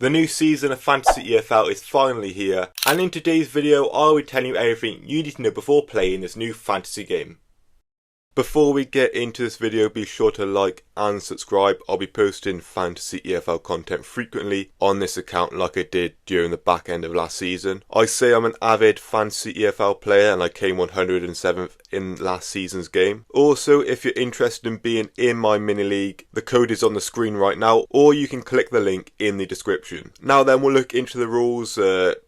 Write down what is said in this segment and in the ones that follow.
The new season of Fantasy EFL is finally here, and in today's video I'll be telling you everything you need to know before playing this new fantasy game. Before we get into this video, be sure to like and subscribe. I'll be posting Fantasy EFL content frequently on this account like I did during the back end of last season. I say I'm an avid Fantasy EFL player and I came 107th in last season's game. Also, if you're interested in being in my mini league, the code is on the screen right now, or you can click the link in the description. Now then, we'll look into the rules,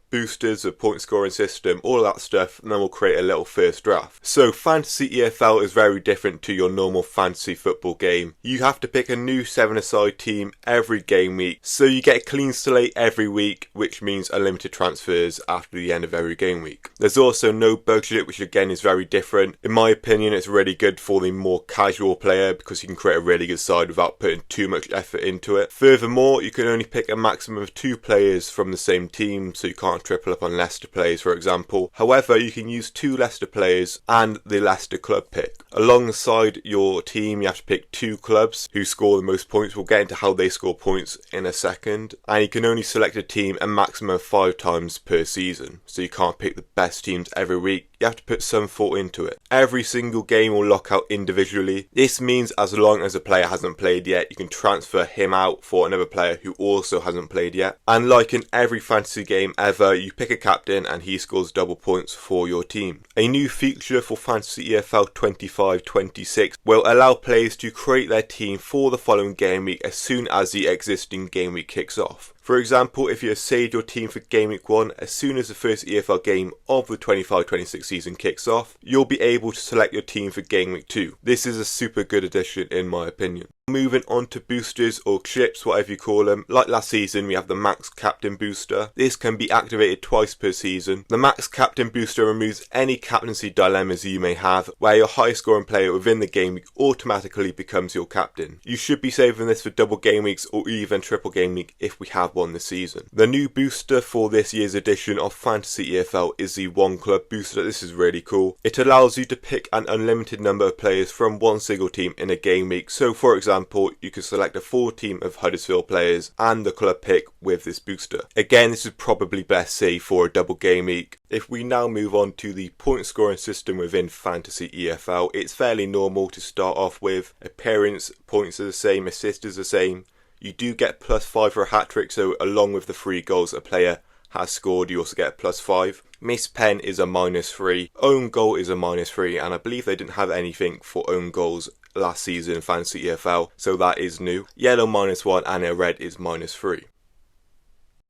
boosters, a point scoring system, all that stuff, and then we'll create a little first draft. So Fantasy EFL is very different to your normal fantasy football game. You have to pick a new 7-a-side team every game week, so you get a clean slate every week, which means unlimited transfers after the end of every game week. There's also no budget, which again is very different. In my opinion, it's really good for the more casual player because you can create a really good side without putting too much effort into it. Furthermore, you can only pick a maximum of 2 players from the same team, so you can't triple up on Leicester players, for example. However, you can use 2 Leicester players and the Leicester club pick. Alongside your team, you have to pick 2 clubs who score the most points. We'll get into how they score points in a second. And you can only select a team a maximum of 5 times per season, so you can't pick the best teams every week. You have to put some thought into it. Every single game will lock out individually. This means as long as a player hasn't played yet, you can transfer him out for another player who also hasn't played yet. And like in every fantasy game ever, you pick a captain and he scores double points for your team. A new feature for Fantasy EFL 25-26 will allow players to create their team for the following game week as soon as the existing game week kicks off. For example, if you have saved your team for Game Week 1, as soon as the first EFL game of the 25-26 season kicks off, you'll be able to select your team for Game Week 2. This is a super good addition in my opinion. Moving on to boosters or chips, whatever you call them. Like last season, we have the Max Captain booster. This can be activated twice per season. The Max Captain booster removes any captaincy dilemmas you may have, where your highest scoring player within the game week automatically becomes your captain. You should be saving this for double game weeks or even triple game week if we have one this season. The new booster for this year's edition of Fantasy EFL is the One Club booster. This is really cool. It allows you to pick an unlimited number of players from one single team in a game week. So for example, you can select a full team of Huddersfield players and the club pick with this booster. Again, this is probably best saved for a double game week. If we now move on to the point scoring system within Fantasy EFL, it's fairly normal to start off with. Appearance, points are the same, assist is the same. You do get +5 for a hat-trick, so along with the 3 goals a player has scored, you also get +5. Miss pen is a -3. Own goal is a -3, and I believe they didn't have anything for own goals last season in Fantasy EFL, so that is new. Yellow -1 and a red is -3.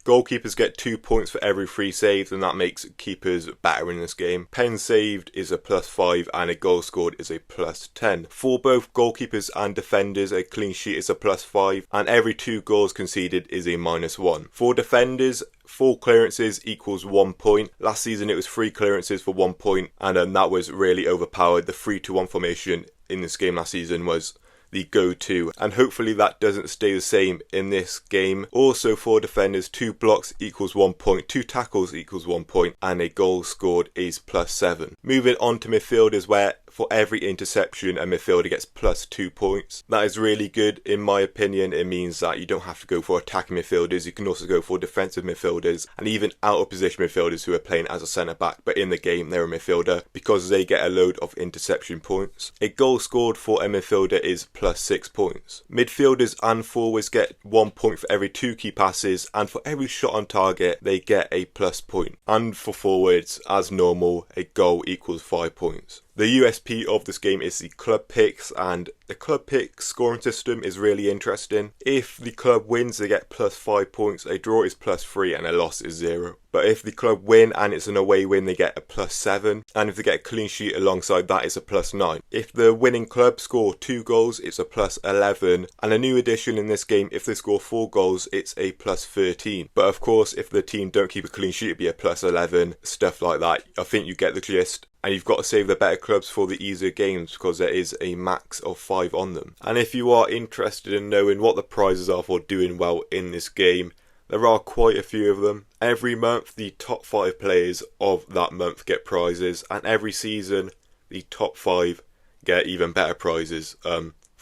Goalkeepers get 2 points for every 3 saves, and that makes keepers better in this game. Pen saved is a +5 and a goal scored is a +10. For both goalkeepers and defenders, a clean sheet is a +5 and every 2 goals conceded is a -1. For defenders, 4 clearances equals 1 point. Last season it was 3 clearances for 1 point, and that was really overpowered. The 3-2-1 formation in this game last season was the go-to, and hopefully that doesn't stay the same in this game. Also for defenders, 2 blocks equals 1 point, 2 tackles equals 1 point, and a goal scored is +7. Moving on to midfielders, where for every interception a midfielder gets +2 points. That is really good in my opinion. It means that you don't have to go for attacking midfielders, you can also go for defensive midfielders and even out of position midfielders who are playing as a centre back but in the game they're a midfielder, because they get a load of interception points. A goal scored for a midfielder is +6 points. Midfielders and forwards get 1 point for every 2 key passes, and for every shot on target they get a +point. And for forwards, as normal, a goal equals 5 points. The USP of this game is the club picks, and the club pick scoring system is really interesting. If the club wins, they get +5 points, a draw is +3 and a loss is 0. But if the club win and it's an away win, they get a +7, and if they get a clean sheet alongside that, it's a +9. If the winning club score 2 goals, it's a +11, and a new addition in this game, if they score 4 goals, it's a +13. But of course, if the team don't keep a clean sheet, it'd be a +11, stuff like that. I think you get the gist. And you've got to save the better clubs for the easier games because there is a max of 5 on them. And if you are interested in knowing what the prizes are for doing well in this game, there are quite a few of them. Every month the top 5 players of that month get prizes, and every season the top 5 get even better prizes.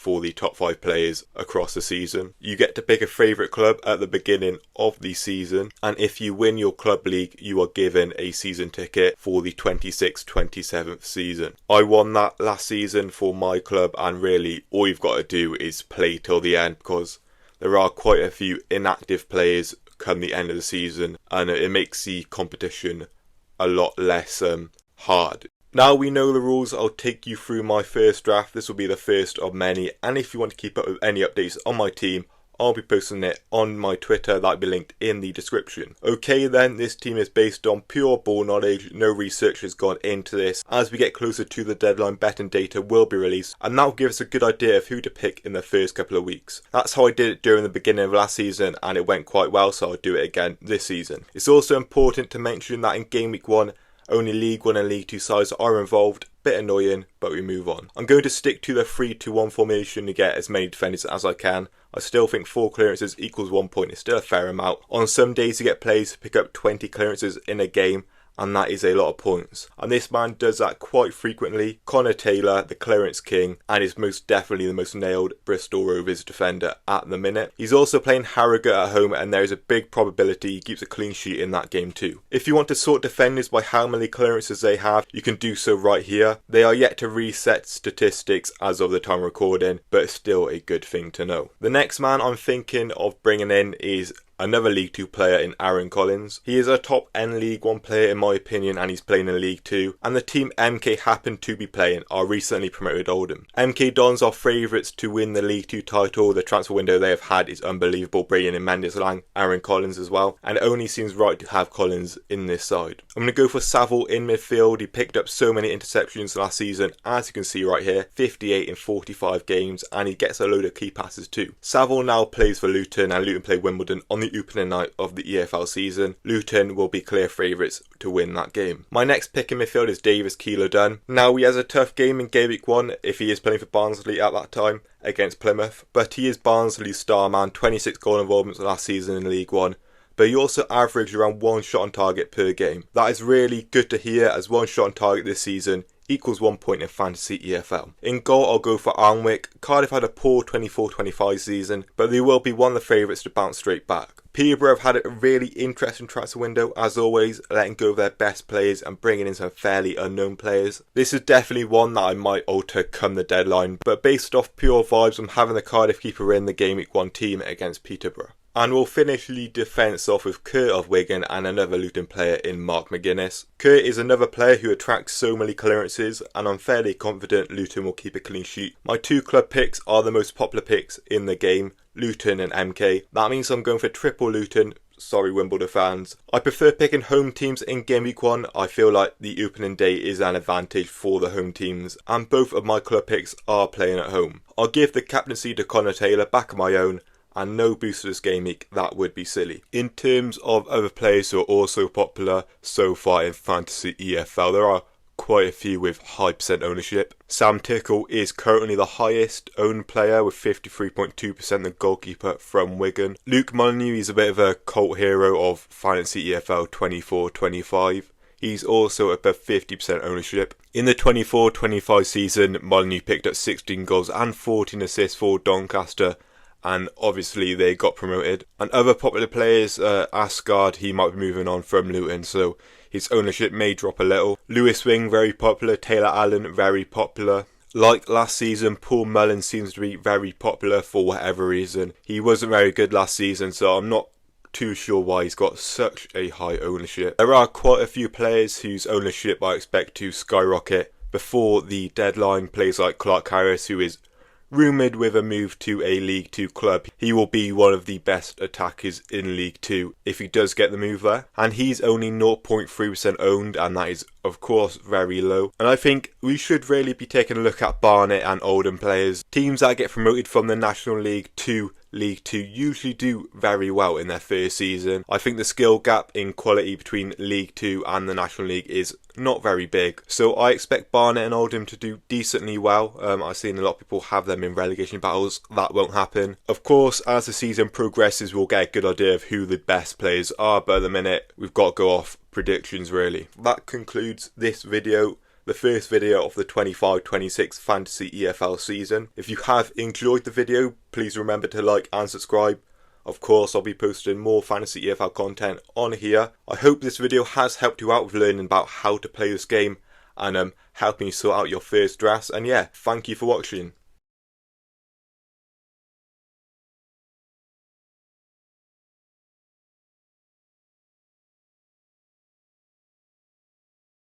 for the top 5 players across the season. You get to pick a favourite club at the beginning of the season, and if you win your club league, you are given a season ticket for the 26-27 season. I won that last season for my club, and really all you've got to do is play till the end, because there are quite a few inactive players come the end of the season, and it makes the competition a lot less hard. Now we know the rules, I'll take you through my first draft. This will be the first of many, and if you want to keep up with any updates on my team, I'll be posting it on my Twitter, that'll be linked in the description. Okay then, this team is based on pure ball knowledge, no research has gone into this. As we get closer to the deadline, betting data will be released, and that will give us a good idea of who to pick in the first couple of weeks. That's how I did it during the beginning of last season, and it went quite well, so I'll do it again this season. It's also important to mention that in game week 1, only League 1 and League 2 sides are involved. Bit annoying, but we move on. I'm going to stick to the 3-2-1 formation to get as many defenders as I can. I still think 4 clearances equals 1 point is still a fair amount. On some days you get players to pick up 20 clearances in a game, and that is a lot of points. And this man does that quite frequently. Connor Taylor, the clearance king, and is most definitely the most nailed Bristol Rovers defender at the minute. He's also playing Harrogate at home, and there is a big probability he keeps a clean sheet in that game too. If you want to sort defenders by how many clearances they have, you can do so right here. They are yet to reset statistics as of the time recording, but it's still a good thing to know. The next man I'm thinking of bringing in is another League 2 player in Aaron Collins. He is a top end League 1 player in my opinion, and he's playing in League 2, and the team MK happen to be playing are recently promoted Oldham. MK Dons are favourites to win the League 2 title. The transfer window they have had is unbelievable, bringing in Mendez-Lang, Aaron Collins as well, and it only seems right to have Collins in this side. I'm going to go for Saville in midfield. He picked up so many interceptions last season, as you can see right here, 58 in 45 games, and he gets a load of key passes too. Saville now plays for Luton, and Luton play Wimbledon on the opening night of the EFL season. Luton will be clear favourites to win that game. My next pick in midfield is Davis Keeler-Dunn. Now he has a tough game in game week 1 if he is playing for Barnsley at that time against Plymouth, but he is Barnsley's star man, 26 goal involvements last season in League 1. But he also averaged around 1 shot on target per game. That is really good to hear, as 1 shot on target this season equals 1 point in Fantasy EFL. In goal, I'll go for Alnwick. Cardiff had a poor 24-25 season, but they will be one of the favourites to bounce straight back. Peterborough have had a really interesting transfer window, as always, letting go of their best players and bringing in some fairly unknown players. This is definitely one that I might alter come the deadline, but based off pure vibes, I'm having the Cardiff keeper in the game week 1 team against Peterborough. And we'll finish the defence off with Kurt of Wigan and another Luton player in Mark McGuinness. Kurt is another player who attracts so many clearances, and I'm fairly confident Luton will keep a clean sheet. My 2 club picks are the most popular picks in the game, Luton and MK. That means I'm going for triple Luton. Sorry Wimbledon fans. I prefer picking home teams in game week 1. I feel like the opening day is an advantage for the home teams, and both of my club picks are playing at home. I'll give the captaincy to Connor Taylor, back of my own, and no booster this game week. That would be silly. In terms of other players who are also popular so far in Fantasy EFL, there are quite a few with high percent ownership. Sam Tickle is currently the highest owned player with 53.2%, the goalkeeper from Wigan. Luke Molyneux is a bit of a cult hero of Fantasy EFL 24-25. He's also above 50% ownership. In the 24-25 season, Molyneux picked up 16 goals and 14 assists for Doncaster, and obviously they got promoted. And other popular players, Asgard, he might be moving on from Luton, so his ownership may drop a little. Lewis Wing, very popular. Taylor Allen, very popular. Like last season, Paul Mullen seems to be very popular for whatever reason. He wasn't very good last season, so I'm not too sure why he's got such a high ownership. There are quite a few players whose ownership I expect to skyrocket before the deadline. Players like Clark Harris, who is rumoured with a move to a League 2 club. He will be one of the best attackers in League 2 if he does get the move there. And he's only 0.3% owned, and that is of course very low. And I think we should really be taking a look at Barnet and Oldham players. Teams that get promoted from the National League to League 2 usually do very well in their first season. I think the skill gap in quality between League 2 and the National League is not very big. So I expect Barnet and Oldham to do decently well. I've seen a lot of people have them in relegation battles. That won't happen. Of course, as the season progresses, we'll get a good idea of who the best players are. But at the minute, we've got to go off predictions really. That concludes this video. the first video of the 25-26 Fantasy EFL season. If you have enjoyed the video, please remember to like and subscribe. Of course, I'll be posting more Fantasy EFL content on here. I hope this video has helped you out with learning about how to play this game and helping you sort out your first drafts. And yeah, thank you for watching.